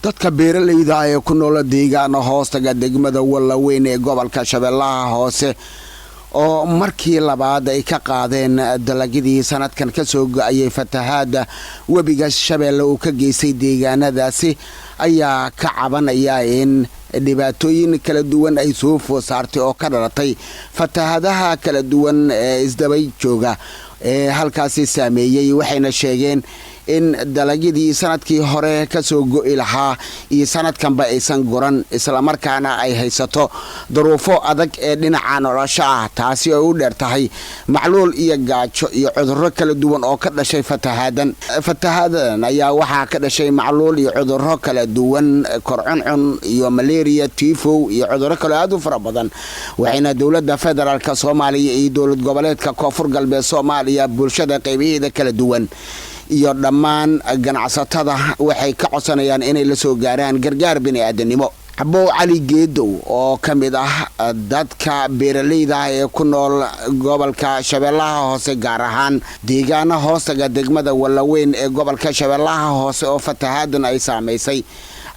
dadka beeralayda ay ku nool deegaano hoostaga degmada Wallaweyn ee gobolka Shabeellaha Hoose oo markii labaad ay ka qaadeen dalagyadii sanadkan ka soo go'ayay fatahaada webiga Shabeelle oo ka geysay deegaanadaasi ayaa ka cabanaya in dhibaatooyin kala duwan ay soo food saartay oo ka dhalatay fatahaadaha kala duwan ee isdabay jooga ee halkaasi saameeyay waxayna sheegeen in dalagyadii sanadkii hore ka soo go'i lahaa iyo sanadkanba aysan goran isla markaana ay haysato duruufo adag ee dhinaca nolosha ah taasi oo u dheertahay macluul iyo gaajo iyo cudurro kala duwan oo ka dhashay fatahaadan ayaa waxaa ka dhashay macluul iyo cudurro kala duwan korcuncun iyo malaria tifo iyo cudurro kale aad u fara badan waxayna dawladda federaalka Soomaaliya iyo dawlad goboleedka Koonfur Galbeed Soomaaliya bulshada qaybaheeda kala duwan iyo dhammaan ganacsatada waxay ka codsanayaan inay la soo gaaraan gargaar bini'aadanimo. Xabo Cali Geedow oo kamid ah dadka beeralayda ee ku nool gobolka Shabeellaha Hoose gaar ahaan deegaano hoostaga degmada Wallaweyn ee gobolka Shabeellaha Hoose oo fatahaadan ay saameysay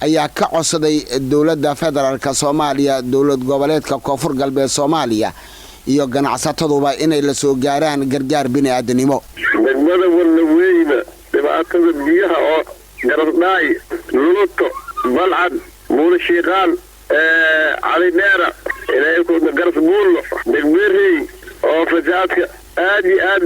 ayaa ka codsaday dawladda federaalka Soomaaliya dawlad goboleedka Koonfur Galbeed Soomaaliya iyo ganacsataduba inay la soo gaaraan gargaar bini'aadanimo. degmada Wallaweyn dhibaatada biyaha oo garadhaay luluto balcad muulashiiqaan cali dheera ilaa ku garas buulo degmeerey oo fasaadka aad iyo aad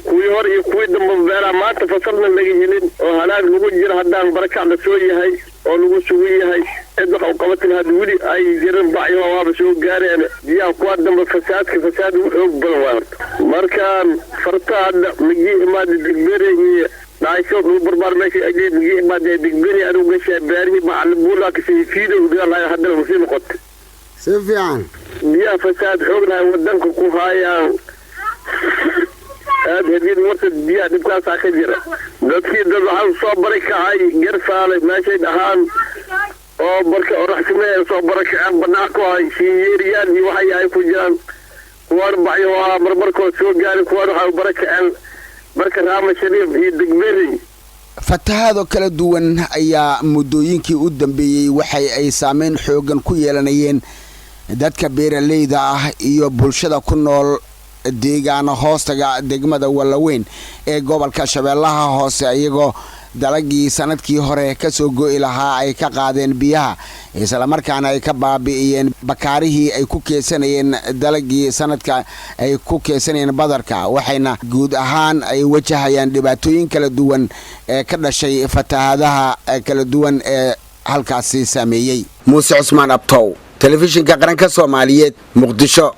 kuwii hor iyo kuwii dambe beera maanta fasalna laga helin oo halaag lagu jiro haddaan barakac la soo yahay oo lagu sugan yahay cid wax u qabatin had weli ay jiran bacyo waaba soo gaareen biyaha kuwa dambe fasaad u xoog badan waa markaan fartaada migi imaad degmeerey نايشوف البربر ماشي أجيب جي ما دقني أنا وقش باري مع البولا كسي فيدو وقال لا هذا المسلم قط. سفيان. يا فساد حقنا ودنكم كوهايا. هذه الوقت بيا نبقى ساكجرة. دكتور دلها صبرك هاي جرفالة ماشي دهان. أو بركة أروح سماه صبرك عن بناكو هاي شيريان يوحي هاي فجان. واربع يوها بربركو سوق جاري كوارها وبركة عن marka raama shariif iyo degmeerey fatahaado kala duwan ayaa muddooyinkii u dambeeyay waxay ay saameyn xoogan ku yeelanayeen dadka beeralayda ah iyo bulshada ku nool deegaano hoostaga degmada Wallaweyn ee gobolka Shabeellaha Hoose ayagoo dalagii sanadkii hore ka soo go'i lahaa ay ka qaadeen biyaha isla markaana ay ka baabi'iyeen bakaarihii ay ku keesanayeen dalagii sanadka ay ku keesanayeen badarka waxayna guud ahaan ay wajahayaan dhibaatooyin kala duwan ee ka dhashay fatahaadaha kala duwan ee halkaasi saameeyay. Muuse Cusmaan Abtow, telefishinka qaranka Soomaaliyeed, Muqdisho.